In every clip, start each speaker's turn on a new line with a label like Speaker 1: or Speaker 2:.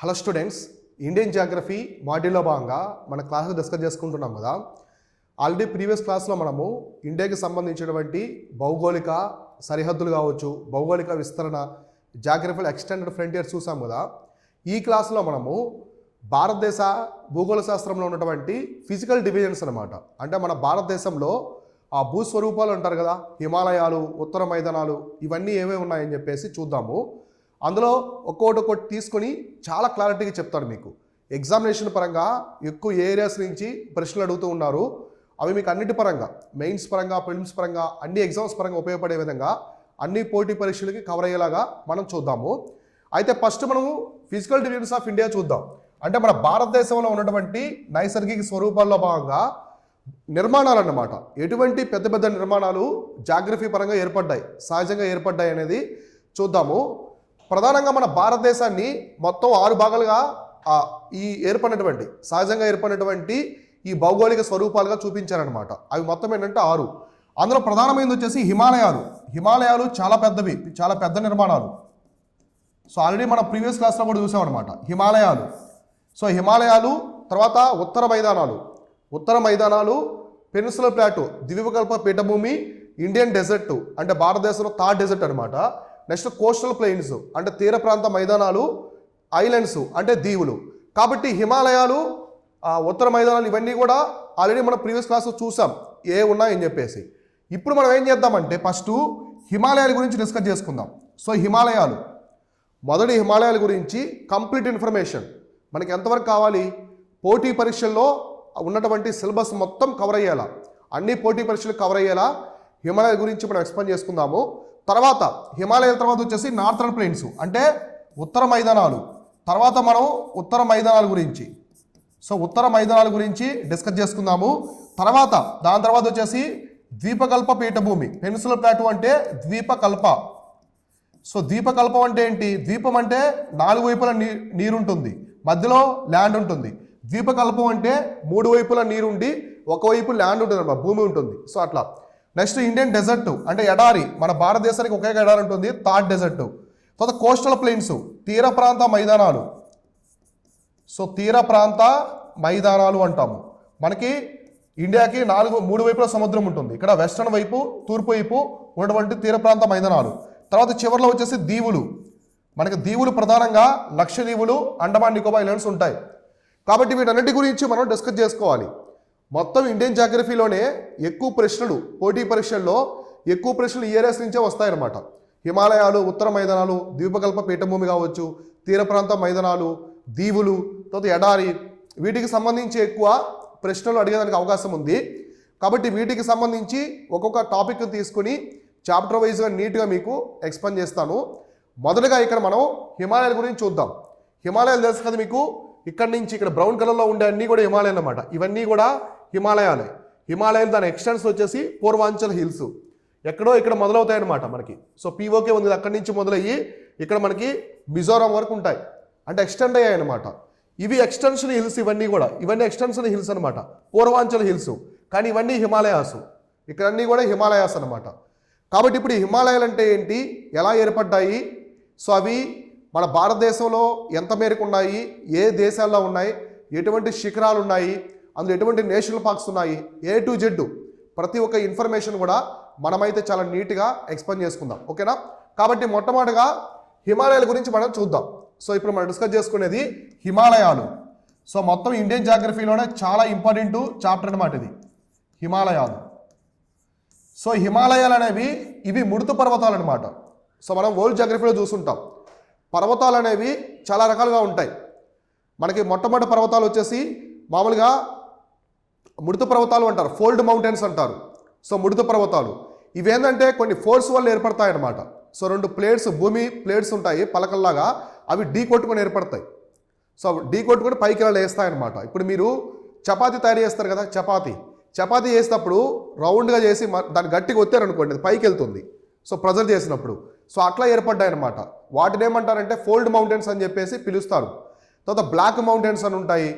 Speaker 1: Hello students, Indian geography మాడ్యూల్లో భాగంగా మన క్లాస్ డిస్కస్ చేసుకుంటున్నాం కదా. ఆల్రెడీ ప్రీవియస్ క్లాస్లో మనము ఇండియాకి సంబంధించినటువంటి భౌగోళిక సరిహద్దులు కావచ్చు, భౌగోళిక విస్తరణ, జాగ్రఫికల్ ఎక్స్టెండెడ్ ఫ్రంటియర్స్ చూసాం కదా. ఈ క్లాస్లో మనము భారతదేశ భూగోళ శాస్త్రంలో ఉన్నటువంటి ఫిజికల్ డివిజన్స్ అనమాట. అంటే మన భారతదేశంలో ఆ భూస్వరూపాలు అంటారు కదా, హిమాలయాలు, ఉత్తర మైదానాలు, ఇవన్నీ ఏమేమి ఉన్నాయని చెప్పేసి చూద్దాము. అందులో ఒక్కొక్కటి తీసుకొని చాలా క్లారిటీగా చెప్తాను మీకు. ఎగ్జామినేషన్ పరంగా ఎక్కువ ఏరియాస్ నుంచి ప్రశ్నలు అడుగుతూ ఉన్నారు. అవి మీకు అన్నిటి పరంగా, మెయిన్స్ పరంగా, ప్రిలిమ్స్ పరంగా, అన్ని ఎగ్జామ్స్ పరంగా ఉపయోగపడే విధంగా అన్ని పోటీ పరీక్షలకి కవర్ అయ్యేలాగా మనం చూద్దాము. అయితే ఫస్ట్ మనము ఫిజికల్ డివిజన్స్ ఆఫ్ ఇండియా చూద్దాం. అంటే మన భారతదేశంలో ఉన్నటువంటి నైసర్గిక స్వరూపాల్లో భాగంగా నిర్మాణాలు అన్నమాట. ఎటువంటి పెద్ద పెద్ద నిర్మాణాలు జాగ్రఫీ పరంగా ఏర్పడ్డాయి, సహజంగా ఏర్పడ్డాయి అనేది చూద్దాము. ప్రధానంగా మన భారతదేశాన్ని మొత్తం 6 భాగాలుగా ఈ ఏర్పడినటువంటి సహజంగా ఏర్పడినటువంటి ఈ భౌగోళిక స్వరూపాలుగా చూపించారనమాట. అవి మొత్తం ఏంటంటే 6. అందులో ప్రధానమైనది వచ్చేసి హిమాలయాలు. హిమాలయాలు చాలా పెద్దవి, చాలా పెద్ద నిర్మాణాలు. సో ఆల్రెడీ మన ప్రీవియస్ క్లాస్లో కూడా చూసామన్నమాట హిమాలయాలు. సో హిమాలయాలు, తర్వాత ఉత్తర మైదానాలు. ఉత్తర మైదానాలు, పెనిన్సులర్ ప్లాటూ, ద్వీపకల్ప పీఠభూమి, ఇండియన్ డెజర్ట్ అంటే భారతదేశంలో థార్ డెజర్ట్ అనమాట. నెక్స్ట్ కోస్టల్ ప్లెయిన్స్ అంటే తీర ప్రాంత మైదానాలు, ఐలాండ్స్ అంటే దీవులు. కాబట్టి హిమాలయాలు, ఉత్తర మైదానాలు ఇవన్నీ కూడా ఆల్రెడీ మనం ప్రీవియస్ క్లాస్లో చూసాం ఏ ఉన్నాయని చెప్పేసి. ఇప్పుడు మనం ఏం చేద్దామంటే ఫస్ట్ హిమాలయాల గురించి డిస్కస్ చేసుకుందాం. సో హిమాలయాలు, మొదటి హిమాలయాల గురించి కంప్లీట్ ఇన్ఫర్మేషన్ మనకి ఎంతవరకు కావాలి, పోటీ పరీక్షల్లో ఉన్నటువంటి సిలబస్ మొత్తం కవర్ అయ్యేలా, అన్ని పోటీ పరీక్షలు కవర్ అయ్యేలా హిమాలయాల గురించి మనం ఎక్స్ప్లెయిన్ చేసుకుందాము. తర్వాత హిమాలయాల తర్వాత వచ్చేసి నార్థర్న్ ప్లెయిన్స్ అంటే ఉత్తర మైదానాలు. తర్వాత మనం ఉత్తర మైదానాల గురించి, సో ఉత్తర మైదానాల గురించి డిస్కస్ చేసుకుందాము. తర్వాత దాని తర్వాత వచ్చేసి ద్వీపకల్ప పీఠభూమి, పెనిన్సులర్ ప్లాటూ అంటే ద్వీపకల్ప. సో ద్వీపకల్పం అంటే ఏంటి? ద్వీపం అంటే 4 వైపుల నీరుంటుంది, మధ్యలో ల్యాండ్ ఉంటుంది. ద్వీపకల్పం అంటే 3 వైపుల నీరుండి ఒకవైపు ల్యాండ్ ఉంటుంది అన్నమాట, భూమి ఉంటుంది. సో అట్లా. నెక్స్ట్ ఇండియన్ డెజర్ట్ అంటే ఎడారి. మన భారతదేశానికి ఒకే ఎడారి ఉంటుంది, థార్ డెజర్ట్. తర్వాత కోస్టల్ ప్లెయిన్స్ తీర ప్రాంత మైదానాలు. సో తీర ప్రాంత మైదానాలు అంటాము. మనకి ఇండియాకి 3 వైపుల సముద్రం ఉంటుంది. ఇక్కడ వెస్టర్న్ వైపు, తూర్పు వైపు ఉన్నటువంటి తీర ప్రాంత మైదానాలు. తర్వాత చివరిలో వచ్చేసి దీవులు. మనకి దీవులు ప్రధానంగా లక్షద్వీపులు, అండమాన్ నికోబార్ ఐలాండ్స్ ఉంటాయి. కాబట్టి వీటన్నిటి గురించి మనం డిస్కస్ చేసుకోవాలి. మొత్తం ఇండియన్ జాగ్రఫీలోనే ఎక్కువ ప్రశ్నలు, పోటీ పరీక్షల్లో ఎక్కువ ప్రశ్నలు ఈ ఏరియాస్ నుంచే వస్తాయన్నమాట. హిమాలయాలు, ఉత్తర మైదానాలు, ద్వీపకల్ప పీఠభూమి కావచ్చు, తీర ప్రాంత మైదానాలు, దీవులు, తర్వాత ఎడారి, వీటికి సంబంధించి ఎక్కువ ప్రశ్నలు అడిగేదానికి అవకాశం ఉంది. కాబట్టి వీటికి సంబంధించి ఒక్కొక్క టాపిక్ తీసుకుని చాప్టర్ వైజ్గా నీట్గా మీకు ఎక్స్ప్లెయిన్ చేస్తాను. మొదటగా ఇక్కడ మనం హిమాలయాల గురించి చూద్దాం. హిమాలయాలు తెలుసు కదా మీకు, ఇక్కడి నుంచి ఇక్కడ బ్రౌన్ కలర్లో ఉండే అన్నీ కూడా హిమాలయాలు అన్నమాట. ఇవన్నీ కూడా హిమాలయాలే. హిమాలయాలు దాని ఎక్స్టెన్స్ వచ్చేసి పూర్వాంచల్ హిల్స్, ఎక్కడో ఇక్కడ మొదలవుతాయి అన్నమాట మనకి. సో పీఓకే ఉంది, అక్కడి నుంచి మొదలయ్యి ఇక్కడ మనకి మిజోరాం వరకు ఉంటాయి, అంటే ఎక్స్టెండ్ అయ్యాయి అనమాట. ఇవి ఎక్స్టెన్షన్ హిల్స్, ఇవన్నీ కూడా ఇవన్నీ ఎక్స్టెన్షన్ హిల్స్ అనమాట, పూర్వాంచల్ హిల్స్. కానీ ఇవన్నీ హిమాలయాస్, ఇక్కడ అన్నీ కూడా హిమాలయాస్ అనమాట. కాబట్టి ఇప్పుడు ఈ హిమాలయాలు అంటే ఏంటి, ఎలా ఏర్పడ్డాయి, సో అవి మన భారతదేశంలో ఎంత మేరకు ఉన్నాయి, ఏ దేశాల్లో ఉన్నాయి, ఎటువంటి శిఖరాలు ఉన్నాయి, అందులో ఎటువంటి నేషనల్ పార్క్స్ ఉన్నాయి, A to Z ప్రతి ఒక్క ఇన్ఫర్మేషన్ కూడా మనమైతే చాలా నీట్గా ఎక్స్ప్లెయిన్ చేసుకుందాం, ఓకేనా. కాబట్టి మొట్టమొదటిగా హిమాలయాల గురించి మనం చూద్దాం. సో ఇప్పుడు మనం డిస్కస్ చేసుకునేది హిమాలయాలు. సో మొత్తం ఇండియన్ జాగ్రఫీలోనే చాలా ఇంపార్టెంట్ చాప్టర్ అనమాట ఇది, హిమాలయాలు. సో హిమాలయాలు అనేవి ఇవి ముడుతు పర్వతాలు అనమాట. సో మనం వరల్డ్ జాగ్రఫీలో చూస్తుంటాం, పర్వతాలు అనేవి చాలా రకాలుగా ఉంటాయి. మనకి మొట్టమొదటి పర్వతాలు వచ్చేసి మామూలుగా ముడుత పర్వతాలు అంటారు, ఫోల్డ్ మౌంటైన్స్ అంటారు. సో ముడుత పర్వతాలు ఇవేంటంటే కొన్ని ఫోర్స్ వల్ల ఏర్పడతాయి అన్నమాట. సో 2 ప్లేట్స్, భూమి ప్లేట్స్ ఉంటాయి పలకల్లాగా, అవి ఢీ కొట్టుకొని ఏర్పడతాయి. సో ఢీ కొట్టుకొని పైకి ఇలా లేస్తాయన్నమాట. ఇప్పుడు మీరు చపాతీ తయారు చేస్తారు కదా, చపాతీ చేసేటప్పుడు రౌండ్గా చేసి దాన్ని గట్టిగా ఒత్తారనుకోండి, అది పైకి వెళ్తుంది. సో ప్రెజర్ చేసినప్పుడు సో అట్లా ఏర్పడ్డాయి అనమాట. వాటిని ఏమంటారంటే ఫోల్డ్ మౌంటైన్స్ అని చెప్పేసి పిలుస్తారు. తర్వాత బ్లాక్ మౌంటైన్స్ అని ఉంటాయి.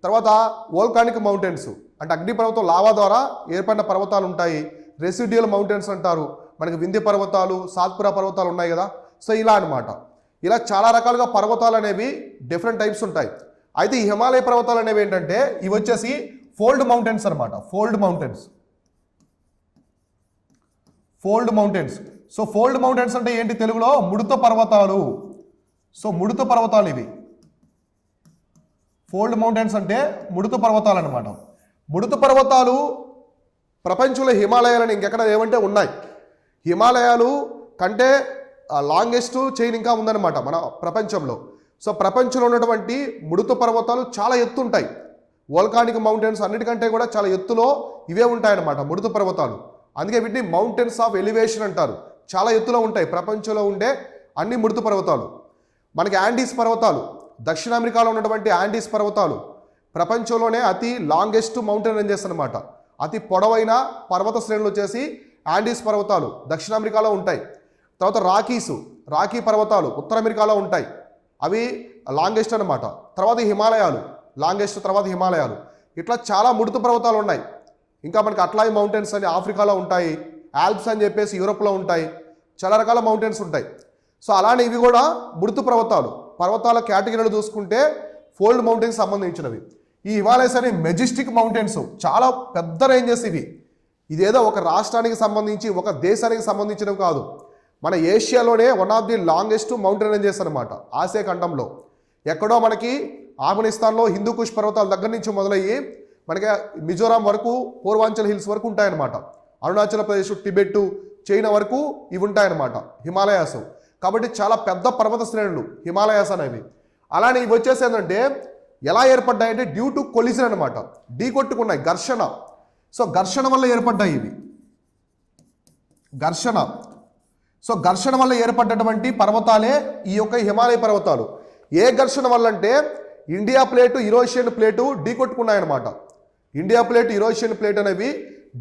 Speaker 1: తర్వాత వోల్కానిక్ మౌంటైన్స్ అంటే అగ్నిపర్వతం, లావా ద్వారా ఏర్పడిన పర్వతాలు ఉంటాయి. రెసిడ్యుయల్ మౌంటైన్స్ అంటారు. మనకి వింధ్య పర్వతాలు, సాత్పురా పర్వతాలు ఉన్నాయి కదా. సో ఇలా అనమాట. ఇలా చాలా రకాలుగా పర్వతాలు అనేవి డిఫరెంట్ టైప్స్ ఉంటాయి. అయితే ఈ హిమాలయ పర్వతాలు అనేవి ఏంటంటే ఇవి వచ్చేసి ఫోల్డ్ మౌంటైన్స్ అనమాట. Fold mountains. So fold mountains అంటే ఏంటి తెలుగులో? ముడత పర్వతాలు. సో ముడత పర్వతాలు ఇవి. ఫోల్డ్ మౌంటైన్స్ అంటే ముడత పర్వతాలు అనమాట. ముడత పర్వతాలు ప్రపంచంలో హిమాలయాలను ఇంకెక్కడ ఏమంటే ఉన్నాయి. హిమాలయాలు కంటే లాంగెస్ట్ చైన్ ఇంకా ఉందన్నమాట మన ప్రపంచంలో. సో ప్రపంచంలో ఉన్నటువంటి ముడత పర్వతాలు చాలా ఎత్తు ఉంటాయి. వోల్కానిక్ మౌంటైన్స్ అన్నిటికంటే కూడా చాలా ఎత్తులో ఇవే ఉంటాయన్నమాట ముడత పర్వతాలు. అందుకే వీటిని మౌంటైన్స్ ఆఫ్ ఎలివేషన్ అంటారు. చాలా ఎత్తులో ఉంటాయి ప్రపంచంలో ఉండే అన్ని ముడత పర్వతాలు. మనకి యాండీస్ పర్వతాలు, దక్షిణ అమెరికాలో ఉన్నటువంటి యాండీస్ పర్వతాలు ప్రపంచంలోనే అతి లాంగెస్ట్ మౌంటైన్ రేంజెస్ అనమాట. అతి పొడవైన పర్వత శ్రేణులు వచ్చేసి యాండీస్ పర్వతాలు దక్షిణ అమెరికాలో ఉంటాయి. తర్వాత రాకీ పర్వతాలు ఉత్తర అమెరికాలో ఉంటాయి, అవి లాంగెస్ట్ అనమాట. తర్వాత హిమాలయాలు లాంగెస్ట్, తర్వాత హిమాలయాలు. ఇట్లా చాలా ముడత పర్వతాలు ఉన్నాయి. ఇంకా మనకి అట్లాయి మౌంటైన్స్ అని ఆఫ్రికాలో ఉంటాయి, ఆల్ప్స్ అని చెప్పేసి యూరోప్లో ఉంటాయి, చాలా రకాల మౌంటైన్స్ ఉంటాయి. సో అలానే ఇవి కూడా ముడత పర్వతాల కేటగిరీలు చూసుకుంటే ఫోల్డ్ మౌంటైన్స్ సంబంధించినవి. ఈ హిమాలయస్ అనే మెజెస్టిక్ మౌంటైన్స్ చాలా పెద్ద రేంజెస్ ఇవి. ఇదేదో ఒక రాష్ట్రానికి సంబంధించి ఒక దేశానికి సంబంధించినవి కాదు. మన ఏషియాలోనే one of the longest mountain ranges అనమాట. ఆసియా ఖండంలో ఎక్కడో మనకి ఆఫ్ఘనిస్తాన్లో హిందూకుష్ పర్వతాల దగ్గర నుంచి మొదలయ్యి మనకి మిజోరాం వరకు, పూర్వాంచల్ హిల్స్ వరకు ఉంటాయన్నమాట. అరుణాచల్ ప్రదేశ్, టిబెట్, చైనా వరకు ఇవి ఉంటాయన్నమాట హిమాలయాస్. కాబట్టి చాలా పెద్ద పర్వత శ్రేణులు హిమాలయాస్ అనేవి. అలానే ఇవి వచ్చేసి ఏంటంటే ఎలా ఏర్పడ్డాయంటే డ్యూ టు కొలిజన్ అనమాట. ఢీ కొట్టుకున్నాయి, ఘర్షణ. సో ఘర్షణ వల్ల ఏర్పడ్డాయి ఇవి. ఘర్షణ వల్ల ఏర్పడ్డటువంటి పర్వతాలే ఈ యొక్క హిమాలయ పర్వతాలు. ఏ ఘర్షణ వల్ల అంటే ఇండియా ప్లేటు, యూరోషియన్ ప్లేటు ఢీ కొట్టుకున్నాయన్నమాట. ఇండియా ప్లేట్, యూరోషియన్ ప్లేట్ అనేవి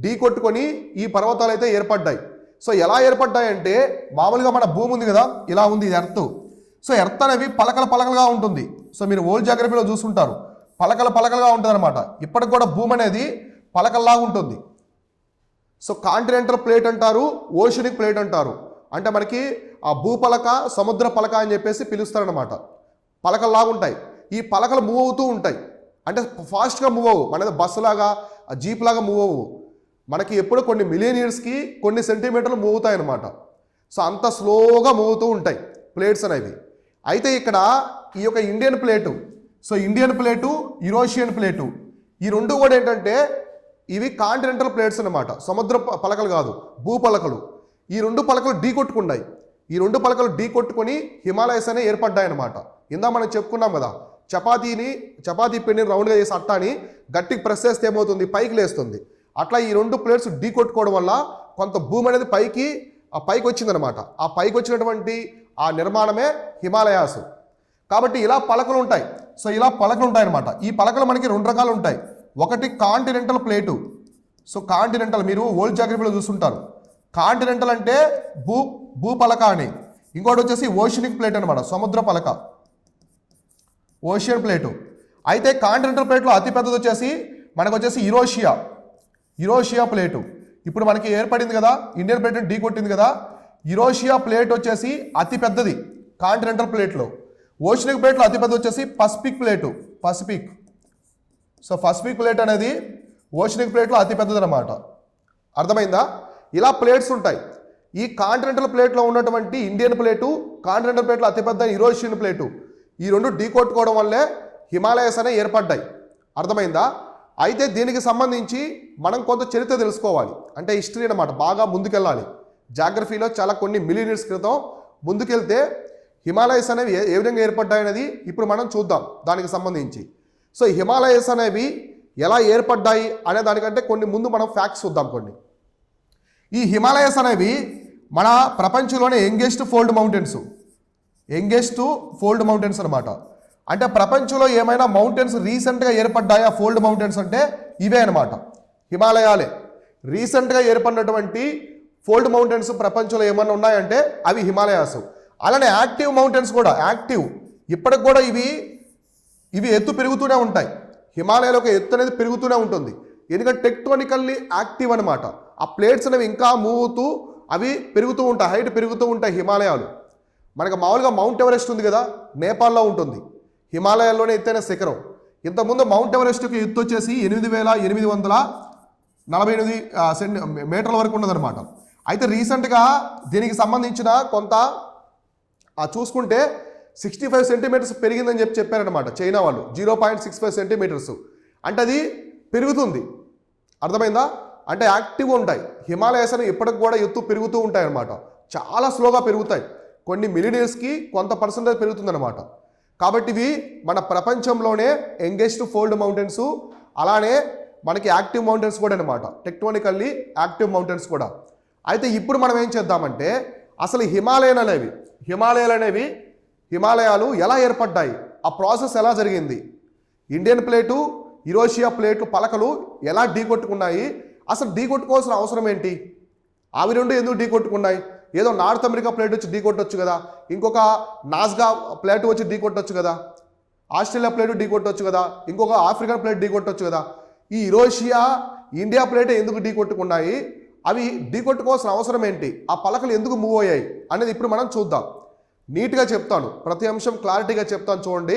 Speaker 1: ఢీ కొట్టుకొని ఈ పర్వతాలు అయితే ఏర్పడ్డాయి. సో ఎలా ఏర్పడ్డాయంటే మామూలుగా మన భూమి ఉంది కదా, ఇలా ఉంది ఇది ఎర్త్. సో ఎర్త్ అనేవి పలకలుగా ఉంటుంది. సో మీరు ఓల్డ్ జాగ్రఫీలో చూసుంటారు, పలకలుగా ఉంటుంది అనమాట. ఇప్పటికి కూడా భూమి అనేది పలకల్లాగా ఉంటుంది. సో కాంటినెంటల్ ప్లేట్ అంటారు, ఓషనిక్ ప్లేట్ అంటారు. అంటే మనకి ఆ భూపలక, సముద్ర పలక అని చెప్పేసి పిలుస్తారనమాట. పలకల్లాగా ఉంటాయి. ఈ పలకలు మూవ్ అవుతూ ఉంటాయి. అంటే ఫాస్ట్గా మూవ్ అవ్వు, మనది బస్సులాగా జీప్ లాగా మూవ్ అవ్వు. మనకి ఎప్పుడు కొన్ని మిలియన్ ఇయర్స్కి కొన్ని సెంటీమీటర్లు మూవ్ అవుతాయి అనమాట. సో అంత స్లోగా మూవ్ అవుతూ ఉంటాయి ప్లేట్స్ అనేవి. అయితే ఇక్కడ ఈ యొక్క Indian plate, so Indian plate, Eurasian plate, ఈ రెండు కూడా ఏంటంటే ఇవి కాంటినెంటల్ ప్లేట్స్ అనమాట. సముద్ర పలకలు కాదు, భూపలకలు. ఈ రెండు పలకలు ఢీ కొట్టుకున్నాయి. ఈ రెండు పలకలు ఢీ కొట్టుకొని హిమాలయస్ అనే ఏర్పడ్డాయి అనమాట. ఇందా మనం చెప్పుకున్నాం కదా, చపాతీ పిండిని రౌండ్గా చేసి అట్టాని గట్టికి ప్రెస్ చేస్తే ఏమవుతుంది, పైకి లేస్తుంది. అట్లా ఈ రెండు ప్లేట్స్ ఢీ కొట్టుకోవడం వల్ల కొంత భూమి అనేది పైకి వచ్చిందనమాట. ఆ పైకి వచ్చినటువంటి ఆ నిర్మాణమే హిమాలయాస్. కాబట్టి ఇలా పలకలు ఉంటాయి. సో ఇలా పలకలు ఉంటాయి అనమాట. ఈ పలకలు మనకి రెండు రకాలు ఉంటాయి. ఒకటి కాంటినెంటల్ ప్లేటు. సో కాంటినెంటల్ మీరు ఓల్డ్ జాగ్రఫీలో చూస్తుంటారు. కాంటినెంటల్ అంటే భూపలక అని. ఇంకోటి వచ్చేసి ఓషనిక్ ప్లేట్ అనమాట, సముద్ర పలక, ఓషియన్ ప్లేటు. అయితే కాంటినెంటల్ ప్లేట్లో అతిపెద్దది వచ్చేసి మనకు వచ్చేసి యురేషియా ప్లేటు. ఇప్పుడు మనకి ఏర్పడింది కదా, ఇండియన్ ప్లేట్ని ఢీ కొట్టింది కదా, యురేషియా ప్లేట్ వచ్చేసి అతిపెద్దది కాంటినెంటల్ ప్లేట్లో. ఓషనిక్ ప్లేట్లో అతిపెద్దది వచ్చేసి Pacific plate. So Pacific plate అనేది ఓషనిక్ ప్లేట్లో అతిపెద్దది అనమాట. అర్థమైందా? ఇలా ప్లేట్స్ ఉంటాయి. ఈ కాంటినెంటల్ ప్లేట్లో ఉన్నటువంటి ఇండియన్ ప్లేటు, కాంటినెంటల్ ప్లేట్లో అతిపెద్ద యూరోషియన్ ప్లేటు, ఈ రెండు ఢీ కొట్టుకోవడం వల్లే హిమాలయస్ అనేవి ఏర్పడ్డాయి. అర్థమైందా? అయితే దీనికి సంబంధించి మనం కొంత చరిత్ర తెలుసుకోవాలి. అంటే హిస్టరీ అనమాట. బాగా ముందుకెళ్ళాలి. జాగ్రఫీలో చాలా కొన్ని మిలియన్ ఇయర్స్ క్రితం ముందుకెళ్తే హిమాలయస్ అనేవి ఏ విధంగా ఏర్పడ్డాయనేది ఇప్పుడు మనం చూద్దాం దానికి సంబంధించి. సో హిమాలయస్ అనేవి ఎలా ఏర్పడ్డాయి అనే దానికంటే కొన్ని ముందు మనం ఫ్యాక్ట్స్ చూద్దాం కొన్ని. ఈ హిమాలయస్ అనేవి మన ప్రపంచంలోనే యంగెస్ట్ ఫోల్డ్ మౌంటైన్స్ అనమాట. అంటే ప్రపంచంలో ఏమైనా మౌంటైన్స్ రీసెంట్గా ఏర్పడ్డాయా ఫోల్డ్ మౌంటైన్స్ అంటే ఇవే అనమాట, హిమాలయాలే. రీసెంట్గా ఏర్పడినటువంటి ఫోల్డ్ మౌంటైన్స్ ప్రపంచంలో ఏమైనా ఉన్నాయంటే అవి హిమాలయాస్. అలానే యాక్టివ్ మౌంటైన్స్ కూడా, ఇప్పటికి కూడా ఇవి ఎత్తు పెరుగుతూనే ఉంటాయి. హిమాలయాల యొక్క ఎత్తు అనేది పెరుగుతూనే ఉంటుంది. ఎందుకంటే టెక్టోనికల్లీ యాక్టివ్ అనమాట. ఆ ప్లేట్స్ అనేవి ఇంకా మూవ్ అవుతూ అవి పెరుగుతూ ఉంటాయి, హైట్ పెరుగుతూ ఉంటాయి హిమాలయాలు. మనకు మామూలుగా మౌంట్ ఎవరెస్ట్ ఉంది కదా, నేపాల్లో ఉంటుంది, హిమాలయాల్లోనే ఎత్తైన శిఖరం. ఇంతకుముందు మౌంట్ ఎవరెస్ట్కి ఎత్తు వచ్చేసి 8,848 మీటర్ల వరకు ఉన్నదన్నమాట. అయితే రీసెంట్గా దీనికి సంబంధించిన కొంత చూసుకుంటే 65 సెంటీమీటర్స్ పెరిగిందని చెప్పారనమాట చైనా వాళ్ళు. 0.65 సెంటీమీటర్స్ అంటే అది పెరుగుతుంది. అర్థమైందా? అంటే యాక్టివ్గా ఉంటాయి. హిమాలయాస్ అని ఇప్పటికి కూడా ఎత్తు పెరుగుతూ ఉంటాయి అన్నమాట. చాలా స్లోగా పెరుగుతాయి. కొన్ని మిలియనీర్స్కి కొంత పర్సెంటేజ్ పెరుగుతుందన్నమాట. కాబట్టి ఇవి మన ప్రపంచంలోనే యంగెస్ట్ ఫోల్డ్ మౌంటైన్స్, అలానే మనకి యాక్టివ్ మౌంటైన్స్ కూడా అనమాట, టెక్టోనికల్లీ యాక్టివ్ మౌంటైన్స్ కూడా. అయితే ఇప్పుడు మనం ఏం చేద్దామంటే అసలు హిమాలయాలు ఎలా ఏర్పడ్డాయి, ఆ ప్రాసెస్ ఎలా జరిగింది, ఇండియన్ ప్లేటు యురేషియా ప్లేటు పలకలు ఎలా ఢీకొట్టుకున్నాయి, అసలు ఢీకొట్టుకోవాల్సిన అవసరం ఏంటి, అవి రెండు ఎందుకు ఢీకొట్టుకున్నాయి, ఏదో నార్త్ అమెరికా ప్లేట్ వచ్చి ఢీకొట్టొచ్చు కదా, ఇంకొక నాజ్గా ప్లేట్ వచ్చి ఢీకొట్టొచ్చు కదా, ఆస్ట్రేలియా ప్లేట్ ఢీకొట్టొచ్చు కదా, ఇంకొక ఆఫ్రికన్ ప్లేట్ ఢీకొట్టొచ్చు కదా, ఈ యురేషియా ఇండియా ప్లేట్ ఎందుకు ఢీకొట్టుకున్నాయి, అవి ఢీకొట్టుకోవాల్సిన అవసరం ఏంటి, ఆ పలకలు ఎందుకు మూవ్ అయ్యాయి అనేది ఇప్పుడు మనం చూద్దాం. నీట్గా చెప్తాను, ప్రతి అంశం క్లారిటీగా చెప్తాను, చూడండి.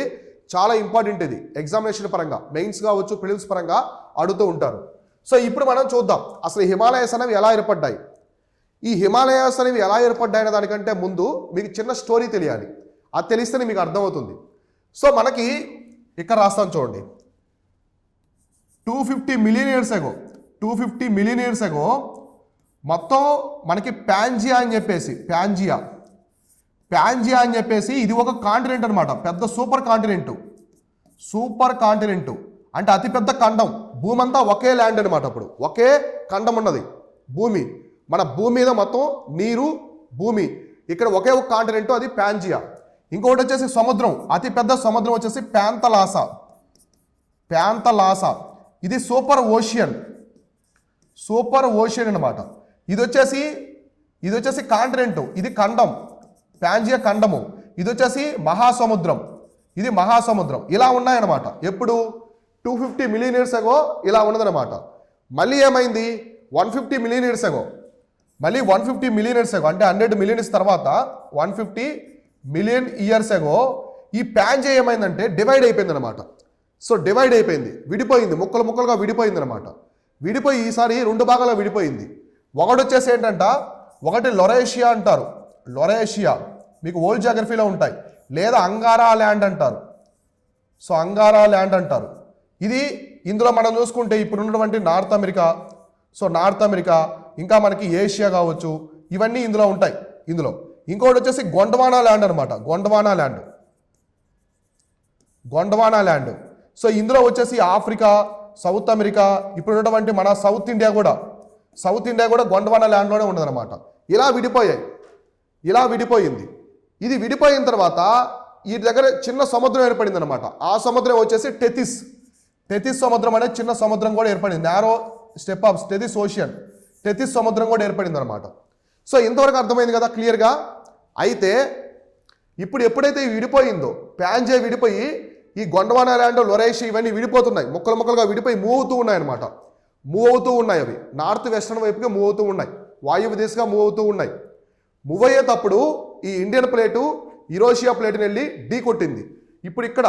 Speaker 1: చాలా ఇంపార్టెంట్ ఇది, ఎగ్జామినేషన్ పరంగా, మెయిన్స్ కావచ్చు, ప్రిలిమ్స్ పరంగా అడుగుతూ ఉంటారు. సో ఇప్పుడు మనం చూద్దాం అసలు హిమాలయాస్ అనేవి ఎలా ఏర్పడ్డాయి. ఈ హిమాలయాస్ అనేవి ఎలా ఏర్పడ్డాయనే దానికంటే ముందు మీకు చిన్న స్టోరీ తెలియాలి. అది తెలిస్తేనే మీకు అర్థమవుతుంది. సో మనకి ఇక్కడ రాస్తాను చూడండి, 250 మిలియన్ ఇయర్స్ ఎగో మొత్తం మనకి ప్యాంజియా అని చెప్పేసి ఇది ఒక కాంటినెంట్ అనమాట, పెద్ద సూపర్ కాంటినెంట్ అంటే అతిపెద్ద ఖండం. భూమి అంతా ఒకే ల్యాండ్ అనమాట. అప్పుడు ఒకే ఖండం ఉన్నది భూమి. మన భూమి మీద మొత్తం నీరు, భూమి, ఇక్కడ ఒకే ఒక కాంటినెంట్, అది ప్యాంజియా. ఇంకొకటి వచ్చేసి సముద్రం, అతిపెద్ద సముద్రం వచ్చేసి ప్యాంతలాసా. ఇది సూపర్ ఓషియన్ అనమాట. ఇది వచ్చేసి కాంటినెంట్, ఇది ఖండం, ప్యాంజియా ఖండము. ఇది వచ్చేసి మహాసముద్రం, ఇది మహాసముద్రం. ఇలా ఉన్నాయన్నమాట. ఎప్పుడు 250 మిలియన్ ఇయర్స్ ఎగో ఇలా ఉన్నదన్నమాట. మళ్ళీ ఏమైంది 150 మిలియన్ ఇయర్స్ ఎగో, అంటే 100 మిలియన్ ఇయర్స్ తర్వాత 150 మిలియన్ ఇయర్స్ ఎగో ఈ ప్యాంజియా ఏమైందంటే డివైడ్ అయిపోయింది అనమాట. సో డివైడ్ అయిపోయింది, విడిపోయింది, ముక్కలుగా విడిపోయింది అనమాట. విడిపోయి ఈసారి 2 భాగాలుగా విడిపోయింది. ఒకటి వచ్చేసి ఏంటంట, ఒకటి లొరేషియా అంటారు, లొరేషియా మీకు ఓల్డ్ జాగ్రఫీలో ఉంటాయి, లేదా అంగారా ల్యాండ్ అంటారు. సో అంగారా ల్యాండ్ అంటారు. ఇది ఇందులో మనం చూసుకుంటే ఇప్పుడు ఉన్నటువంటి నార్త్ అమెరికా, ఇంకా మనకి ఏషియా కావచ్చు, ఇవన్నీ ఇందులో ఉంటాయి. ఇందులో ఇంకోటి వచ్చేసి గొండవానా ల్యాండ్ అనమాట, గొండవానా ల్యాండ్. సో ఇందులో వచ్చేసి ఆఫ్రికా, సౌత్ అమెరికా, ఇప్పుడు ఉన్నటువంటి మన సౌత్ ఇండియా కూడా గొండవానా ల్యాండ్లోనే ఉండదన్నమాట. ఇలా విడిపోయింది. ఇది విడిపోయిన తర్వాత ఈ దగ్గర చిన్న సముద్రం ఏర్పడింది అనమాట. ఆ సముద్రం వచ్చేసి టెథిస్ సముద్రం అనే చిన్న సముద్రం కూడా ఏర్పడింది. నారో స్టెప్ ఆఫ్ టెథిస్ సముద్రం కూడా ఏర్పడింది అనమాట. సో ఇంతవరకు అర్థమైంది కదా క్లియర్గా. అయితే ఇప్పుడు ఎప్పుడైతే విడిపోయిందో, ప్యాంజియా విడిపోయి ఈ గొండవానా ల్యాండ్, లొరేషియా ఇవన్నీ విడిపోతున్నాయి, ముక్కలుగా విడిపోయి మూవ్ అవుతూ ఉన్నాయి. అవి నార్త్ వెస్టర్న్ వైపుగా మూవ్ అవుతూ ఉన్నాయి, వాయువ్య దిశగా మూవ్ అవుతూ ఉన్నాయి. మూవ్ అయ్యేటప్పుడు ఈ ఇండియన్ ప్లేటు యురేషియా ప్లేట్ని వెళ్ళి ఢీ కొట్టింది. ఇప్పుడు ఇక్కడ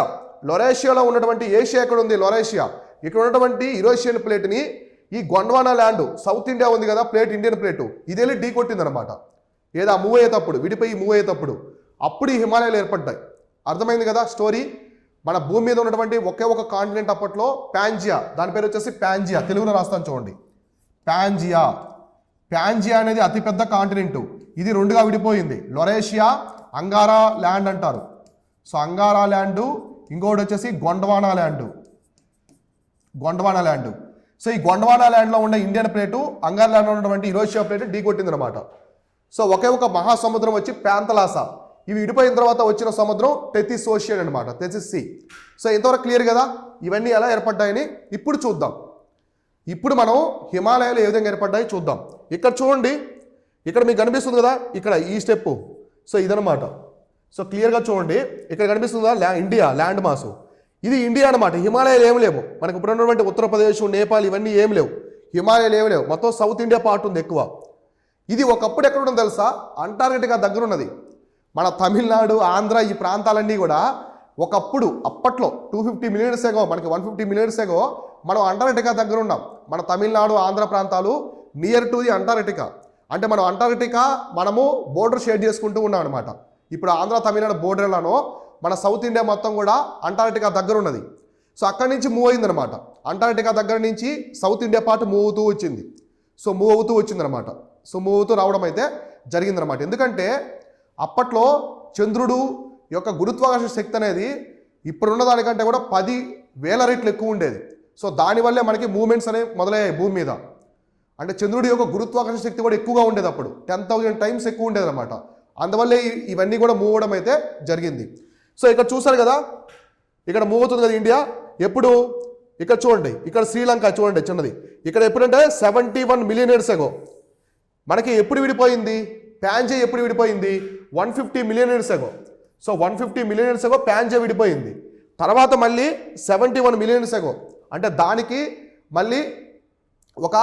Speaker 1: లొరేషియాలో ఉన్నటువంటి ఏషియా ఎక్కడ ఉంది, లొరేషియా, ఇక్కడ ఉన్నటువంటి యురేషియన్ ప్లేట్ని ఈ గొండవానా ల్యాండ్, సౌత్ ఇండియా ఉంది కదా ప్లేట్, ఇండియన్ ప్లేటు, ఇది వెళ్ళి ఢీ కొట్టింది అనమాట. ఏదా మూవ్ అయ్యేటప్పుడు అప్పుడు ఈ హిమాలయాలు ఏర్పడ్డాయి. అర్థమైంది కదా స్టోరీ. మన భూమి మీద ఉన్నటువంటి ఒకే ఒక కాంటినెంట్ అప్పట్లో ప్యాంజియా, దాని పేరు వచ్చేసి ప్యాంజియా. తెలుగులో రాస్తాను చూడండి, ప్యాంజియా అనేది అతిపెద్ద కాంటినెంట్. ఇది 2గా విడిపోయింది, లొరేషియా, అంగారా ల్యాండ్ అంటారు. సో అంగారా ల్యాండ్, ఇంకోటి వచ్చేసి గొండవానా ల్యాండ్. సో ఈ గొండవానా ల్యాండ్లో ఉన్న ఇండియన్ ప్లేటు, అంగారా ల్యాండ్లో ఉన్నటువంటి యురేషియా ప్లేటు ఢీ కొట్టింది అనమాట. సో ఒకే ఒక మహాసముద్రం వచ్చి ప్యాంతలాసా, ఇవి విడిపోయిన తర్వాత వచ్చిన సముద్రం టెథిస్ ఓషియన్ అనమాట, టెథిస్ సీ. సో ఇంతవరకు క్లియర్ కదా. ఇవన్నీ ఎలా ఏర్పడ్డాయని ఇప్పుడు చూద్దాం. ఇప్పుడు మనం హిమాలయాలు ఏ విధంగా ఏర్పడ్డాయి చూద్దాం. ఇక్కడ చూడండి, ఇక్కడ మీకు కనిపిస్తుంది కదా, ఇక్కడ ఈ స్టెప్. సో ఇదనమాట. సో క్లియర్గా చూడండి, ఇక్కడ కనిపిస్తుందా ఇండియా ల్యాండ్ మాసు, ఇది ఇండియా అనమాట. హిమాలయాలు ఏమి లేవు మనకు. ఇప్పుడు ఉన్నటువంటి ఉత్తరప్రదేశ్, నేపాల్ ఇవన్నీ ఏమి లేవు, హిమాలయాలు ఏమి లేవు. మొత్తం సౌత్ ఇండియా పార్ట్ ఉంది ఎక్కువ. ఇది ఒకప్పుడు ఎక్కడ ఉండదు తెలుసా, అంటార్కిటికా దగ్గర ఉన్నది. మన తమిళనాడు, ఆంధ్ర ఈ ప్రాంతాలన్నీ కూడా ఒకప్పుడు అప్పట్లో 250 మిలియన్స్ ఏగో, మనకి 150 మిలియన్స్ ఏగో మనం అంటార్కిటికా దగ్గర ఉన్నాం. మన తమిళనాడు, ఆంధ్ర ప్రాంతాలు నియర్ టు ది అంటార్కిటికా. అంటే మనం అంటార్కిటికా మనము బోర్డర్ షేర్ చేసుకుంటూ ఉన్నాం అనమాట. ఇప్పుడు ఆంధ్ర తమిళనాడు బోర్డర్ ఎలానో మన సౌత్ ఇండియా మొత్తం కూడా అంటార్కిటికా దగ్గర ఉన్నది. సో అక్కడి నుంచి మూవ్ అయిందనమాట. అంటార్కిటికా దగ్గర నుంచి సౌత్ ఇండియా పార్ట్ మూవ్ అవుతూ వచ్చింది. సో మూవ్ అవుతూ వచ్చిందనమాట. సో మూవ్ అవుతూ రావడం అయితే జరిగిందనమాట. ఎందుకంటే అప్పట్లో చంద్రుడు యొక్క గురుత్వాకర్షణ శక్తి అనేది ఇప్పుడున్న దానికంటే కూడా 10,000 రెట్లు ఎక్కువ ఉండేది. సో దానివల్లే మనకి మూమెంట్స్ అనేవి మొదలయ్యాయి భూమి మీద. అంటే చంద్రుడి యొక్క గురుత్వాకర్షణ శక్తి కూడా ఎక్కువగా ఉండేది, అప్పుడు 10,000 టైమ్స్ ఎక్కువ ఉండేది అనమాట. అందువల్లే ఇవన్నీ కూడా మూవ్ అవడం అయితే జరిగింది. సో ఇక్కడ చూసారు కదా, ఇక్కడ మూవ్ అవుతుంది కదా ఇండియా. ఎప్పుడు ఇక్కడ చూడండి, ఇక్కడ శ్రీలంక చూడండి చిన్నది. ఇక్కడ ఎప్పుడంటే 71 మిలియన్ ఇయర్స్ ఎగో మనకి ఎప్పుడు విడిపోయింది, ప్యాంజే ఎప్పుడు విడిపోయింది, 150 million years ago. So 150 million years ago Pangaea విడిపోయింది. తర్వాత మళ్ళీ 71 మిలియన్ ఇయర్స్ ఎగో, అంటే దానికి మళ్ళీ ఒక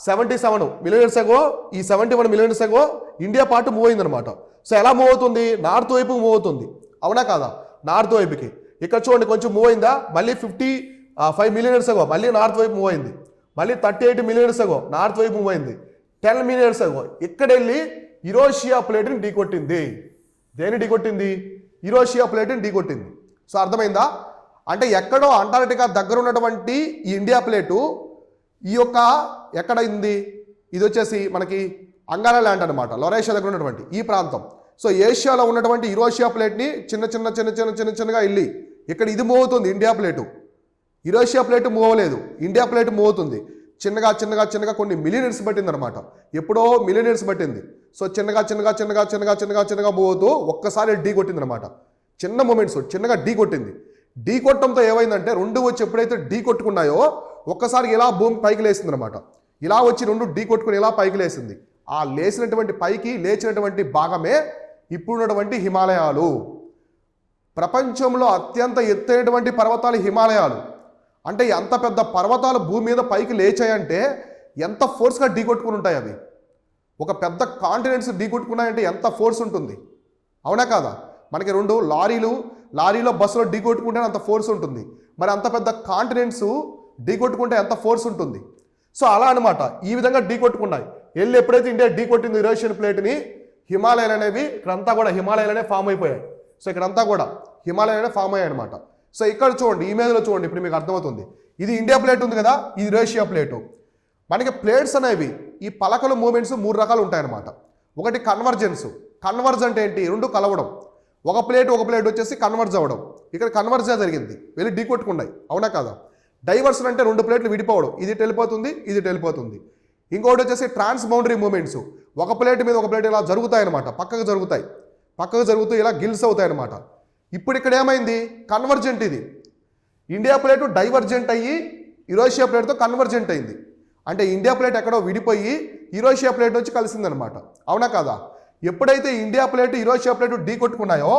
Speaker 1: 77 మిలియన్ ఇయర్స్ ఎగో, ఈ 71 మిలియన్ ఇయర్స్ ఎగో ఇండియా పార్ట్ మూవ్ అయిందనమాట. సో ఎలా మూవ్ అవుతుంది, నార్త్ వైపు మూవ్ అవుతుంది, అవునా కాదా, నార్త్ వైపుకి. ఇక్కడ చూడండి కొంచెం మూవ్ అయిందా, మళ్ళీ 55 మిలియన్ ఇయర్స్ ఎగో మళ్ళీ నార్త్ వైపు మూవ్ అయింది, మళ్ళీ 38 మిలియన్ ఇయర్స్ ఎగో నార్త్ వైపు మూవ్ అయింది, 10 మిలియన్ ఇయర్స్ ఎగో ఇక్కడ వెళ్ళి యురేషియా ప్లేట్ని ఢీకొట్టింది. దేని ఢీకొట్టింది, యురేషియా ప్లేట్ని ఢీకొట్టింది. సో అర్థమైందా, అంటే ఎక్కడో అంటార్కిటికా దగ్గర ఉన్నటువంటి ఈ ఇండియా ప్లేటు ఈ యొక్క ఎక్కడ ఉంది, ఇది వచ్చేసి మనకి అంగారా ల్యాండ్ అనమాట, లొరేషియా దగ్గర ఉన్నటువంటి ఈ ప్రాంతం. సో ఏషియాలో ఉన్నటువంటి యురేషియా ప్లేట్ని చిన్నగా వెళ్ళి ఇక్కడ ఇది మూవ్ అవుతుంది India plate. Eurasia plate move అవ్వలేదు, ఇండియా ప్లేట్ మూవ్ అవుతుంది. చిన్నగా కొన్ని మిలియన్ ఇయర్స్ పట్టింది అనమాట, ఎప్పుడో మిలియన్ ఇయర్స్ పట్టింది. సో చిన్నగా మూవ్ అవుతూ ఒక్కసారి ఢీ కొట్టింది అనమాట. చిన్న మూమెంట్స్ చిన్నగా ఢీ కొట్టింది. ఢీ కొట్టడంతో ఏమైందంటే రెండు వచ్చి ఎప్పుడైతే ఢీ కొట్టుకున్నాయో ఒక్కసారి ఇలా భూమి పైకి లేసింది అనమాట. ఇలా వచ్చి రెండు ఢీ కొట్టుకుని ఇలా పైకి లేసింది. ఆ లేచినటువంటి పైకి లేచినటువంటి భాగమే ఇప్పుడున్నటువంటి హిమాలయాలు. ప్రపంచంలో అత్యంత ఎత్తైనటువంటి పర్వతాలు హిమాలయాలు. అంటే ఎంత పెద్ద పర్వతాలు భూమి మీద పైకి లేచాయంటే ఎంత ఫోర్స్గా ఢీకొట్టుకుని ఉంటాయి అవి. ఒక పెద్ద కాంటినెంట్స్ ఢీకొట్టుకున్నాయంటే ఎంత ఫోర్స్ ఉంటుంది, అవునా కాదా. మనకి రెండు లారీలో బస్సులో ఢీకొట్టుకుంటే అంత ఫోర్స్ ఉంటుంది, మరి అంత పెద్ద కాంటినెంట్స్ ఢీకొట్టుకుంటే ఎంత ఫోర్స్ ఉంటుంది. సో అలా అనమాట, ఈ విధంగా ఢీకొట్టుకున్నాయి. వెళ్ళి ఎప్పుడైతే ఇండియా ఢీకొట్టింది యురేషియన్ ప్లేట్ని, హిమాలయాలు అనేవి ఇక్కడంతా కూడా హిమాలయాలనే ఫామ్ అయిపోయాయి. సో ఇక్కడంతా కూడా హిమాలయాలనే ఫామ్ అయ్యాయి అనమాట. సో ఇక్కడ చూడండి, ఇమేజ్లో చూడండి, ఇప్పుడు మీకు అర్థమవుతుంది. ఇది ఇండియా ప్లేట్ ఉంది కదా, ఇది యురేషియా ప్లేటు. మనకి ప్లేట్స్ అనేవి ఈ పలకల మూమెంట్స్ 3 రకాలు ఉంటాయన్నమాట. ఒకటి కన్వర్జ్ అంటే ఏంటి, రెండు కలవడం. ఒక ప్లేట్ వచ్చేసి కన్వర్జ్ అవ్వడం. ఇక్కడ కన్వర్జే జరిగింది, వెళ్ళి ఢీ కొట్టుకున్నాయి, అవునా కాదా. డైవర్షన్ అంటే రెండు ప్లేట్లు విడిపోవడం, ఇది వెళ్ళిపోతుంది, ఇది వెళ్ళిపోతుంది. ఇంకొకటి వచ్చేసి ట్రాన్స్ బౌండరీ మూమెంట్స్, ఒక ప్లేట్ మీద ఒక ప్లేట్ ఇలా జరుగుతాయి అనమాట, పక్కకు జరుగుతూ ఇలా గిల్స్ అవుతాయి అనమాట. ఇప్పుడు ఇక్కడ ఏమైంది, కన్వర్జెంట్. ఇది ఇండియా ప్లేటు డైవర్జెంట్ అయ్యి యురేషియా ప్లేట్తో కన్వర్జెంట్ అయింది. అంటే ఇండియా ప్లేట్ ఎక్కడో విడిపోయి యురేషియా ప్లేట్ వచ్చి కలిసిందనమాట, అవునా కాదా. ఎప్పుడైతే ఇండియా ప్లేట్ యురేషియా ప్లేట్ ఢీ కొట్టుకున్నాయో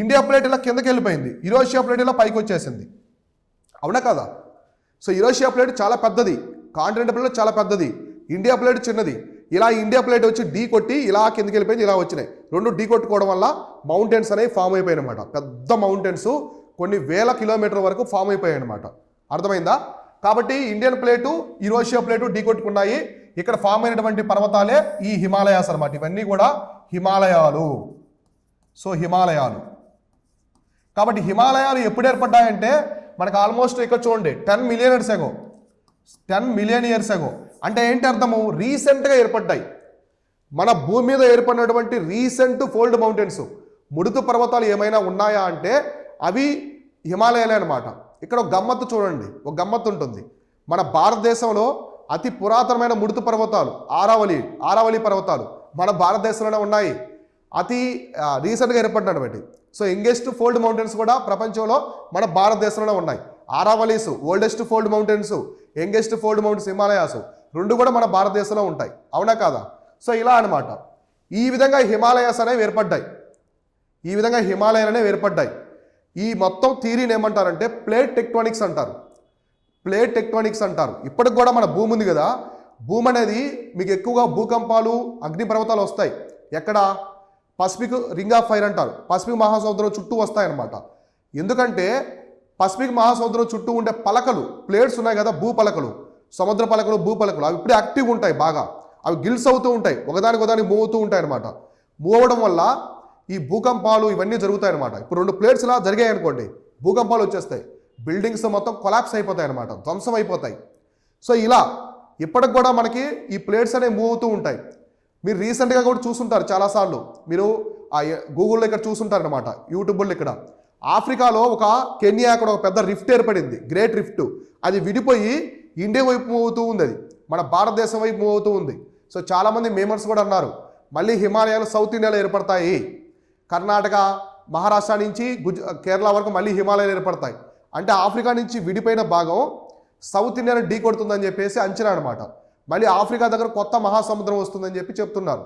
Speaker 1: ఇండియా ప్లేట్ ఇలా కిందకి వెళ్ళిపోయింది, యురేషియా ప్లేట్ ఇలా పైకి వచ్చేసింది, అవునా కాదా. సో యురేషియా ప్లేట్ చాలా పెద్దది, కాంటినెంటల్ ప్లేట్ చాలా పెద్దది, ఇండియా ప్లేట్ చిన్నది. ఇలా ఇండియా ప్లేట్ వచ్చి ఢీ కొట్టి ఇలా కిందకి వెళ్ళిపోయింది, ఇలా వచ్చినాయి. రెండు ఢీ కొట్టుకోవడం వల్ల మౌంటైన్స్ అనేవి ఫామ్ అయిపోయాయి అనమాట. పెద్ద మౌంటైన్స్ కొన్ని వేల కిలోమీటర్ల వరకు ఫామ్ అయిపోయాయి అనమాట, అర్థమైందా. కాబట్టి ఇండియన్ ప్లేటు యురేషియా ప్లేటు ఢీ కొట్టుకున్నాయి. ఇక్కడ ఫామ్ అయినటువంటి పర్వతాలే ఈ హిమాలయాస్ అనమాట. ఇవన్నీ కూడా హిమాలయాలు. సో హిమాలయాలు, కాబట్టి హిమాలయాలు ఎప్పుడు ఏర్పడ్డాయంటే మనకు ఆల్మోస్ట్ ఇక్కడ చూడండి 10 మిలియన్ ఇయర్స్ ఎగో. అంటే ఏంటి అర్థము, రీసెంట్గా ఏర్పడ్డాయి. మన భూమి మీద ఏర్పడినటువంటి రీసెంట్ ఫోల్డ్ మౌంటైన్స్, ముడుతు పర్వతాలు ఏమైనా ఉన్నాయా అంటే అవి హిమాలయాలే అనమాట. ఇక్కడ ఒక గమ్మత్తు చూడండి, ఒక గమ్మత్తు ఉంటుంది. మన భారతదేశంలో అతి పురాతనమైన ముడుతు పర్వతాలు ఆరావళి పర్వతాలు మన భారతదేశంలోనే ఉన్నాయి. అతి రీసెంట్గా ఏర్పడినటువంటి సో యంగెస్ట్ ఫోల్డ్ మౌంటైన్స్ కూడా ప్రపంచంలో మన భారతదేశంలో ఉన్నాయి. Aravallis oldest fold mountains, youngest fold mountains Himalayas రెండు కూడా మన భారతదేశంలో ఉంటాయి, అవునా కాదా. సో ఇలా అనమాట, ఈ విధంగా హిమాలయాస్ అనేవి ఏర్పడ్డాయి. ఈ మొత్తం థియరీని ఏమంటారంటే ప్లేట్ టెక్టోనిక్స్ అంటారు. ఇప్పటికి కూడా మన భూమి ఉంది కదా, భూమి అనేది మీకు ఎక్కువగా భూకంపాలు, అగ్నిపర్వతాలు వస్తాయి. ఎక్కడ, పసిఫిక్ రింగ్ ఆఫ్ ఫైర్ అంటారు. పసిఫిక్ మహాసముద్రం చుట్టూ వస్తాయన్నమాట. ఎందుకంటే పసిఫిక్ మహాసముద్రం చుట్టూ ఉండే పలకలు, ప్లేట్స్ ఉన్నాయి కదా, భూపలకలు, సముద్ర పలకలు, భూపలకలు, అవి ఇప్పుడే యాక్టివ్గా ఉంటాయి బాగా. అవి గిల్స్ అవుతూ ఉంటాయి, ఒకదానికి మూవ్ అవుతూ ఉంటాయి అనమాట. మూవ్ అవ్వడం వల్ల ఈ భూకంపాలు ఇవన్నీ జరుగుతాయి అనమాట. ఇప్పుడు 2 ప్లేట్స్ ఇలా జరిగాయి అనుకోండి, భూకంపాలు వచ్చేస్తాయి, బిల్డింగ్స్ మొత్తం కొలాప్స్ అయిపోతాయి అనమాట, ధ్వంసం అయిపోతాయి. సో ఇలా ఇప్పటికి కూడా మనకి ఈ ప్లేట్స్ అనేవి మూవ్ అవుతూ ఉంటాయి. మీరు రీసెంట్గా కూడా చూసుంటారు చాలాసార్లు, మీరు గూగుల్లో ఇక్కడ చూసుంటారు అనమాట, యూట్యూబ్లో. ఇక్కడ ఆఫ్రికాలో ఒక కెన్యా అక్కడ ఒక పెద్ద రిఫ్ట్ ఏర్పడింది, గ్రేట్ రిఫ్ట్. అది విడిపోయి ఇండియా వైపు మూవ్ అవుతూ ఉంది, అది మన భారతదేశం వైపు మూవ్ అవుతూ ఉంది. సో చాలామంది మేమర్స్ కూడా అన్నారు మళ్ళీ హిమాలయాలు సౌత్ ఇండియాలో ఏర్పడతాయి, కర్ణాటక మహారాష్ట్ర నుంచి కేరళ వరకు మళ్ళీ హిమాలయాలు ఏర్పడతాయి. అంటే ఆఫ్రికా నుంచి విడిపోయిన భాగం సౌత్ ఇండియాని ఢీ కొడుతుందని చెప్పేసి అంచనా అనమాట. మళ్ళీ ఆఫ్రికా దగ్గర కొత్త మహాసముద్రం వస్తుందని చెప్పి చెప్తున్నారు.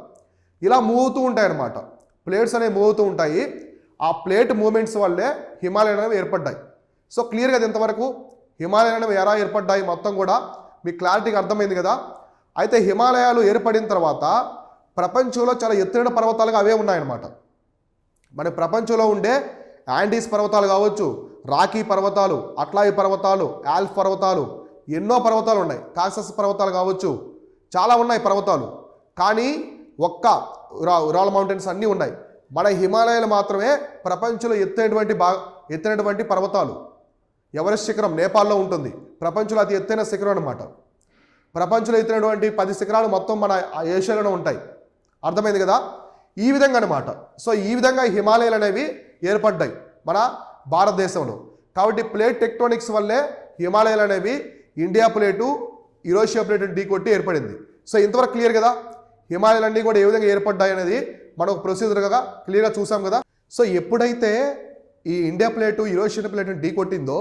Speaker 1: ఇలా మూవ్ అవుతూ ఉంటాయి అన్నమాట, ప్లేట్స్ అనేవి మూవ్ అవుతూ ఉంటాయి. ఆ ప్లేట్ మూమెంట్స్ వల్లే హిమాలయాలు అనేవి ఏర్పడ్డాయి. సో క్లియర్గా ఇంతవరకు హిమాలయాలు అనేవి ఎలా ఏర్పడ్డాయి మొత్తం కూడా మీకు క్లారిటీగా అర్థమైంది కదా. అయితే హిమాలయాలు ఏర్పడిన తర్వాత ప్రపంచంలో చాలా ఎత్తైన పర్వతాలుగా అవే ఉన్నాయన్నమాట. మన ప్రపంచంలో ఉండే యాండీస్ పర్వతాలు కావచ్చు, రాకీ పర్వతాలు, అట్లాయి పర్వతాలు, ఆల్ప్ పర్వతాలు, ఎన్నో పర్వతాలు ఉన్నాయి, కాకసస్ పర్వతాలు కావచ్చు, చాలా ఉన్నాయి పర్వతాలు. కానీ ఒక్క ఉరాల్ మౌంటైన్స్ అన్నీ ఉన్నాయి. మన హిమాలయాలు మాత్రమే ప్రపంచంలో ఎత్తైనటువంటి పర్వతాలు. ఎవరెస్ట్ శిఖరం నేపాల్లో ఉంటుంది, ప్రపంచంలో అతి ఎత్తైన శిఖరం అనమాట. ప్రపంచంలో ఎత్తైనటువంటి 10 శిఖరాలు మొత్తం మన ఏషియాలోనే ఉంటాయి. అర్థమైంది కదా, ఈ విధంగా అనమాట. సో ఈ విధంగా హిమాలయాలు అనేవి ఏర్పడ్డాయి మన భారతదేశంలో. కాబట్టి ప్లేట్ టెక్టోనిక్స్ వల్లే హిమాలయాలు అనేవి ఇండియా ప్లేటు, యూరేషియా ప్లేట్ ఢీ కొట్టి ఏర్పడింది. సో ఇంతవరకు క్లియర్ కదా, హిమాలయాలన్నీ కూడా ఏ విధంగా ఏర్పడ్డాయి అనేది మనం ప్రొసీజర్గా క్లియర్గా చూసాం కదా. సో ఎప్పుడైతే ఈ ఇండియా ప్లేటు యూరేషియన్ ప్లేట్ని ఢీ కొట్టిందో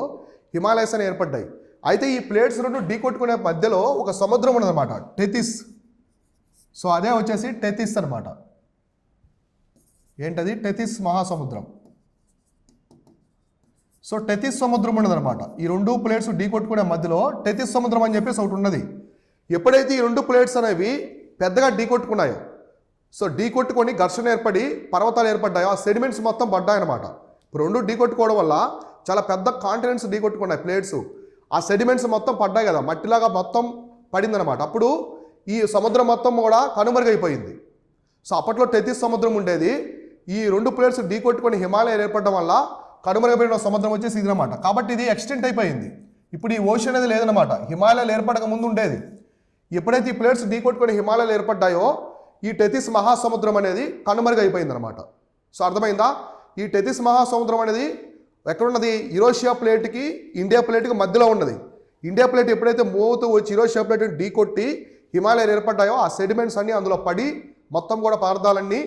Speaker 1: హిమాలయస్ అని ఏర్పడ్డాయి. అయితే ఈ ప్లేట్స్ రెండు ఢీ కొట్టుకునే మధ్యలో ఒక సముద్రం ఉన్నదన్నమాట, టెథిస్. సో అదే వచ్చేసి టెథిస్ అనమాట. ఏంటది? టెథిస్ మహాసముద్రం. సో టెథిస్ సముద్రం ఉన్నదన్నమాట. ఈ 2 ప్లేట్స్ ఢీ కొట్టుకునే మధ్యలో టెథిస్ సముద్రం అని చెప్పేసి ఒకటి ఉన్నది. ఎప్పుడైతే ఈ 2 ప్లేట్స్ అనేవి పెద్దగా ఢీ కొట్టుకున్నాయో, సో ఢీ కొట్టుకొని ఘర్షణ ఏర్పడి పర్వతాలు ఏర్పడ్డాయో, ఆ సెడిమెంట్స్ మొత్తం పడ్డాయన్నమాట. ఇప్పుడు 2 ఢీ కొట్టుకోవడం వల్ల చాలా పెద్ద కాంటినెంట్స్ ఢీ కొట్టుకున్నాయి ప్లేట్స్. ఆ సెడిమెంట్స్ మొత్తం పడ్డాయి కదా, మట్టిలాగా మొత్తం పడిందనమాట. అప్పుడు ఈ సముద్రం మొత్తం కూడా కనుమరుగైపోయింది. సో అప్పట్లో టెథిస్ సముద్రం ఉండేది. ఈ 2 ప్లేట్స్ ఢీ కొట్టుకొని హిమాలయాలు ఏర్పడడం వల్ల కనుమరుగైపోయిన సముద్రం వచ్చేసి ఇది అనమాట. కాబట్టి ఇది ఎక్స్టెంట్ అయిపోయింది. ఇప్పుడు ఈ ఓషన్ అనేది లేదనమాట, హిమాలయాలు ఏర్పడక ముందు ఉండేది. ఎప్పుడైతే ఈ ప్లేట్స్ ఢీ కొట్టుకొని హిమాలయాలు ఏర్పడ్డాయో ఈ టెథిస్ మహాసముద్రం అనేది కనుమరుగైపోయింది అనమాట. సో అర్థమైందా? ఈ టెథిస్ మహాసముద్రం అనేది ఎక్కడున్నది? యూరేషియా ప్లేట్కి ఇండియా ప్లేట్కి మధ్యలో ఉన్నది. ఇండియా ప్లేట్ ఎప్పుడైతే మూవ్ అవుతూ వచ్చి యూరేషియా ప్లేట్ని ఢీ కొట్టి హిమాలయాలు ఏర్పడ్డాయో ఆ సెడిమెంట్స్ అన్నీ అందులో పడి మొత్తం కూడా పదార్థాలన్నీ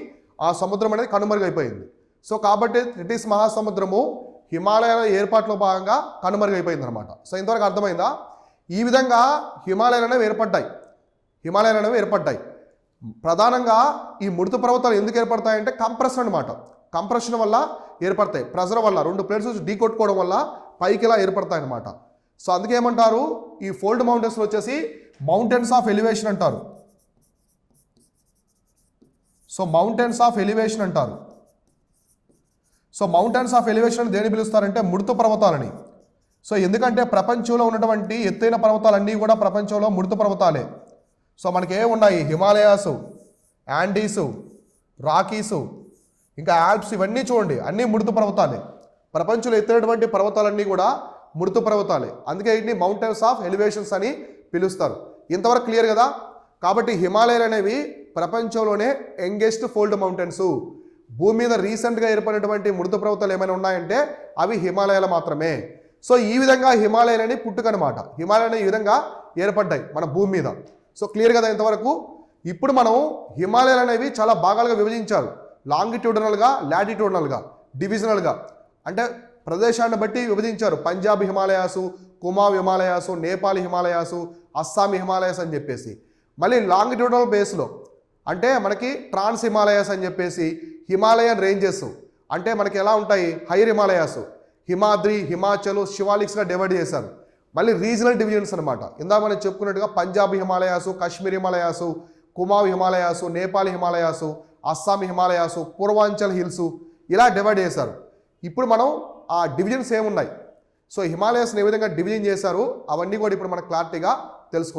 Speaker 1: ఆ సముద్రం అనేది కనుమరుగైపోయింది. సో కాబట్టి టెథిస్ మహాసముద్రము హిమాలయాల ఏర్పాట్లో భాగంగా కనుమరుగైపోయింది అనమాట. సో ఇంతవరకు అర్థమైందా? ఈ విధంగా హిమాలయాలు అనేవి ఏర్పడ్డాయి. ప్రధానంగా ఈ మృదు పర్వతాలు ఎందుకు ఏర్పడతాయంటే కంప్రెషన్ అనమాట. కంప్రెషన్ వల్ల ఏర్పడతాయి, ప్రెజర్ వల్ల 2 ప్లేట్స్ ఢీ కొట్టుకోవడం వల్ల పైకి ఇలా ఏర్పడతాయి అనమాట. సో అందుకే ఏమంటారు, ఈ ఫోల్డ్ మౌంటైన్స్లో వచ్చేసి మౌంటైన్స్ ఆఫ్ ఎలివేషన్ అంటారు. సో మౌంటైన్స్ ఆఫ్ ఎలివేషన్ అంటారు. సో మౌంటైన్స్ ఆఫ్ ఎలివేషన్ దేని పిలుస్తారంటే మృదు పర్వతాలని. సో ఎందుకంటే ప్రపంచంలో ఉన్నటువంటి ఎత్తైన పర్వతాలన్నీ కూడా ప్రపంచంలో మృదు పర్వతాలే. సో మనకి ఏమున్నాయి? హిమాలయాసు, యాండీసు, రాకీసు, ఇంకా ఆల్ప్స్, ఇవన్నీ చూడండి అన్నీ మృదు పర్వతాలే. ప్రపంచంలో ఎత్తైనటువంటి పర్వతాలన్నీ కూడా మృదు పర్వతాలే. అందుకే వీటిని మౌంటైన్స్ ఆఫ్ ఎలివేషన్స్ అని పిలుస్తారు. ఇంతవరకు క్లియర్ కదా? కాబట్టి హిమాలయాలు అనేవి ప్రపంచంలోనే యంగెస్ట్ ఫోల్డ్ మౌంటైన్స్. భూమి మీద రీసెంట్గా ఏర్పడినటువంటి మృదు పర్వతాలు ఏమైనా ఉన్నాయంటే అవి హిమాలయాలు మాత్రమే. సో ఈ విధంగా హిమాలయాలని పుట్టుకనమాట. హిమాలయాలు ఈ విధంగా ఏర్పడ్డాయి మన భూమి మీద. సో క్లియర్ కదా ఇంతవరకు? ఇప్పుడు మనం హిమాలయాలు అనేవి చాలా భాగాలుగా విభజించారు, లాంగిట్యూడనల్గా, లాటిట్యూడనల్గా, డివిజనల్గా, అంటే ప్రదేశాన్ని బట్టి విభజించారు. పంజాబ్ హిమాలయాసు, కుమావ్ హిమాలయాసు, నేపాల్ హిమాలయాసు, అస్సాం హిమాలయాస్ అని చెప్పేసి. మళ్ళీ లాంగిట్యూడనల్ బేస్లో అంటే మనకి ట్రాన్స్ హిమాలయాస్ అని చెప్పేసి, హిమాలయన్ రేంజెస్ అంటే మనకి ఎలా ఉంటాయి, హైర్ హిమాలయాసు, హిమాద్రి, హిమాచల్, శివాలిక్స్గా డివైడ్ చేశారు. మళ్ళీ రీజనల్ డివిజన్స్ అనమాట. ఇందాక మనం చెప్పుకున్నట్టుగా పంజాబ్ హిమాలయాసు, కాశ్మీర్ హిమాలయాసు, కుమావ్ హిమాలయాసు, నేపాల్ హిమాలయాసు, అస్సాం హిమాలయాస్, పూర్వాంచల్ హిల్స్ ఇలా డివైడ్ చేశారు. ఇప్పుడు మనం ఆ డివిజన్స్ ఏమున్నాయి, సో హిమాలయాస్ని ఏ విధంగా డివిజన్ చేశారు అవన్నీ కూడా ఇప్పుడు మనకు క్లారిటీగా తెలుసుకుందాం.